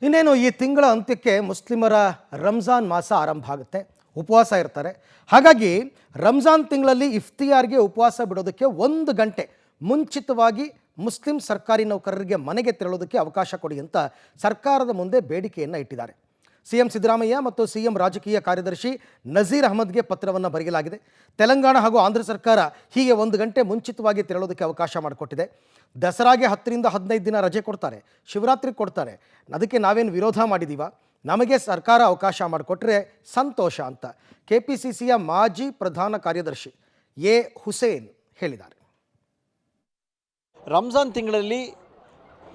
ಇನ್ನೇನು ಈ ತಿಂಗಳ ಅಂತ್ಯಕ್ಕೆ ಮುಸ್ಲಿಮರ ರಂಜಾನ್ ಮಾಸ ಆರಂಭ ಆಗುತ್ತೆ. ಉಪವಾಸ ಇರ್ತಾರೆ. ಹಾಗಾಗಿ ರಂಜಾನ್ ತಿಂಗಳಲ್ಲಿ ಇಫ್ತಿಯಾರ್ಗೆ ಉಪವಾಸ ಬಿಡೋದಕ್ಕೆ 1 ಗಂಟೆ ಮುಂಚಿತವಾಗಿ ಮುಸ್ಲಿಂ ಸರ್ಕಾರಿ ನೌಕರರಿಗೆ ಮನೆಗೆ ತೆರಳೋದಕ್ಕೆ ಅವಕಾಶ ಕೊಡಿ ಅಂತ ಸರ್ಕಾರದ ಮುಂದೆ ಬೇಡಿಕೆಯನ್ನು ಇಟ್ಟಿದ್ದಾರೆ. ಸಿಎಂ ಸಿದ್ದರಾಮಯ್ಯ ಮತ್ತು ಸಿಎಂ ರಾಜಕೀಯ ಕಾರ್ಯದರ್ಶಿ ನಜೀರ್ ಅಹಮದ್ಗೆ ಪತ್ರವನ್ನು ಬರೆಯಲಾಗಿದೆ. ತೆಲಂಗಾಣ ಹಾಗೂ ಆಂಧ್ರ ಸರ್ಕಾರ ಹೀಗೆ 1 ಗಂಟೆ ಮುಂಚಿತವಾಗಿ ತೆರಳೋದಕ್ಕೆ ಅವಕಾಶ ಮಾಡಿಕೊಟ್ಟಿದೆ. ದಸರಾಗೆ 10 ರಿಂದ 15 ದಿನ ರಜೆ ಕೊಡ್ತಾರೆ, ಶಿವರಾತ್ರಿಗೆ ಕೊಡ್ತಾರೆ. ಅದಕ್ಕೆ ನಾವೇನು ವಿರೋಧ ಮಾಡಿದೀವ, ನಮಗೆ ಸರ್ಕಾರ ಅವಕಾಶ ಮಾಡಿಕೊಟ್ರೆ ಸಂತೋಷ ಅಂತ ಕೆಪಿಸಿಸಿಯ ಮಾಜಿ ಪ್ರಧಾನ ಕಾರ್ಯದರ್ಶಿ ಎ ಹುಸೇನ್ ಹೇಳಿದ್ದಾರೆ. ರಂಜಾನ್ ತಿಂಗಳಲ್ಲಿ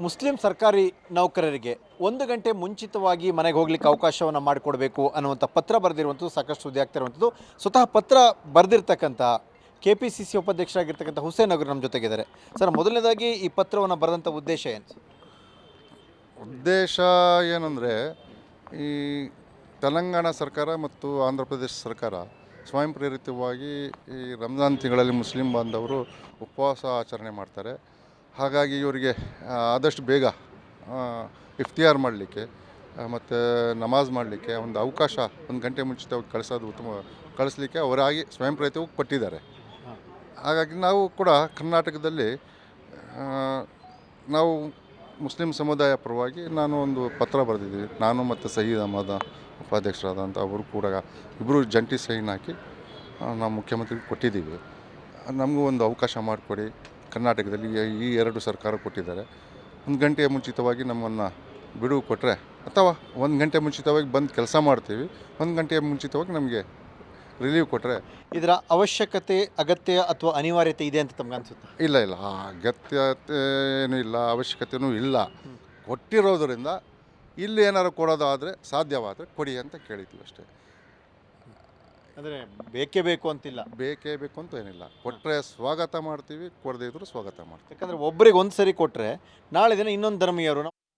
ಮುಸ್ಲಿಂ ಸರ್ಕಾರಿ ನೌಕರರಿಗೆ 1 ಗಂಟೆ ಮುಂಚಿತವಾಗಿ ಮನೆಗೆ ಹೋಗ್ಲಿಕ್ಕೆ ಅವಕಾಶವನ್ನು ಮಾಡಿಕೊಡ್ಬೇಕು ಅನ್ನುವಂಥ ಪತ್ರ ಬರೆದಿರುವಂಥದ್ದು ಸಾಕಷ್ಟು ಸುದ್ದಿ ಆಗ್ತಾ ಇರುವಂಥದ್ದು. ಸ್ವತಃ ಪತ್ರ ಬರೆದಿರ್ತಕ್ಕಂಥ ಕೆಪಿಸಿಸಿ ಉಪಾಧ್ಯಕ್ಷರಾಗಿರ್ತಕ್ಕಂಥ ಹುಸೇನ್ ಅವರು ನಮ್ಮ ಜೊತೆಗಿದ್ದಾರೆ. ಸರ್, ಮೊದಲನೇದಾಗಿ ಈ ಪತ್ರವನ್ನು ಬರೆದಂಥ ಉದ್ದೇಶ ಏನು? ಉದ್ದೇಶ ಏನಂದರೆ, ಈ ತೆಲಂಗಾಣ ಸರ್ಕಾರ ಮತ್ತು ಆಂಧ್ರ ಪ್ರದೇಶ ಸರ್ಕಾರ ಸ್ವಯಂ ಪ್ರೇರಿತವಾಗಿ ಈ ರಂಜಾನ್ ತಿಂಗಳಲ್ಲಿ ಮುಸ್ಲಿಂ ಬಾಂಧವರು ಉಪವಾಸ ಆಚರಣೆ ಮಾಡ್ತಾರೆ. ಹಾಗಾಗಿ ಇವರಿಗೆ ಆದಷ್ಟು ಬೇಗ ಇಫ್ತಿಯಾರ್ ಮಾಡಲಿಕ್ಕೆ ಮತ್ತು ನಮಾಜ್ ಮಾಡಲಿಕ್ಕೆ ಒಂದು ಅವಕಾಶ 1 ಗಂಟೆ ಮುಂಚಿತವಾಗಿ ಕಳಿಸ್ಲಿಕ್ಕೆ ಅವರಾಗಿ ಸ್ವಯಂ ಪ್ರೇರಿತವಾಗಿ ಕೊಟ್ಟಿದ್ದಾರೆ. ಹಾಗಾಗಿ ನಾವು ಕೂಡ ಕರ್ನಾಟಕದಲ್ಲಿ ನಾವು ಮುಸ್ಲಿಂ ಸಮುದಾಯ ಪರವಾಗಿ ನಾನು ಒಂದು ಪತ್ರ ಬರೆದಿದ್ದೀವಿ. ನಾನು ಮತ್ತು ಸಯೀದ್ ಅಹಮದ್ ಉಪಾಧ್ಯಕ್ಷರಾದಂಥ ಅವರು ಕೂಡ ಇಬ್ಬರು ಜಂಟಿ ಸೈನ್ ಹಾಕಿ ನಾವು ಮುಖ್ಯಮಂತ್ರಿಗೆ ಕೊಟ್ಟಿದ್ದೀವಿ. ನಮಗೂ ಒಂದು ಅವಕಾಶ ಮಾಡಿಕೊಡಿ. ಕರ್ನಾಟಕದಲ್ಲಿ ಈ 2 ಸರ್ಕಾರ ಕೊಟ್ಟಿದ್ದಾರೆ. 1 ಗಂಟೆ ಮುಂಚಿತವಾಗಿ ನಮ್ಮನ್ನು ಬಿಡುವು ಕೊಟ್ಟರೆ, ಅಥವಾ 1 ಗಂಟೆ ಮುಂಚಿತವಾಗಿ ಬಂದು ಕೆಲಸ ಮಾಡ್ತೀವಿ, 1 ಗಂಟೆ ಮುಂಚಿತವಾಗಿ ನಮಗೆ ರಿಲೀವ್ ಕೊಟ್ಟರೆ. ಇದರ ಅವಶ್ಯಕತೆ, ಅಗತ್ಯ ಅಥವಾ ಅನಿವಾರ್ಯತೆ ಇದೆ ಅಂತ ತಮ್ಗೆ ಅನಿಸುತ್ತೆ? ಇಲ್ಲ, ಆ ಅಗತ್ಯತೆಯೂ ಇಲ್ಲ, ಅವಶ್ಯಕತೆಯೂ ಇಲ್ಲ. ಕೊಟ್ಟಿರೋದರಿಂದ ಇಲ್ಲಿ ಏನಾರು ಕೊಡೋದಾದರೆ, ಸಾಧ್ಯವಾದರೆ ಕೊಡಿ ಅಂತ ಕೇಳಿದ್ವಿ ಅಷ್ಟೇ. ಅಂದರೆ ಬೇಕೇ ಬೇಕು ಅಂತಿಲ್ಲ? ಬೇಕೇ ಬೇಕು ಅಂತ ಏನಿಲ್ಲ. ಕೊಟ್ಟರೆ ಸ್ವಾಗತ ಮಾಡ್ತೀವಿ, ಕೊಡದೇ ಇದ್ದರೂ ಸ್ವಾಗತ ಮಾಡ್ತೀವಿ. ಯಾಕಂದರೆ ಒಬ್ಬರಿಗೆ ಒಂದು ಸರಿ ಕೊಟ್ಟರೆ ನಾಳೆ ದಿನ ಇನ್ನೊಂದು ಧರ್ಮೀಯರು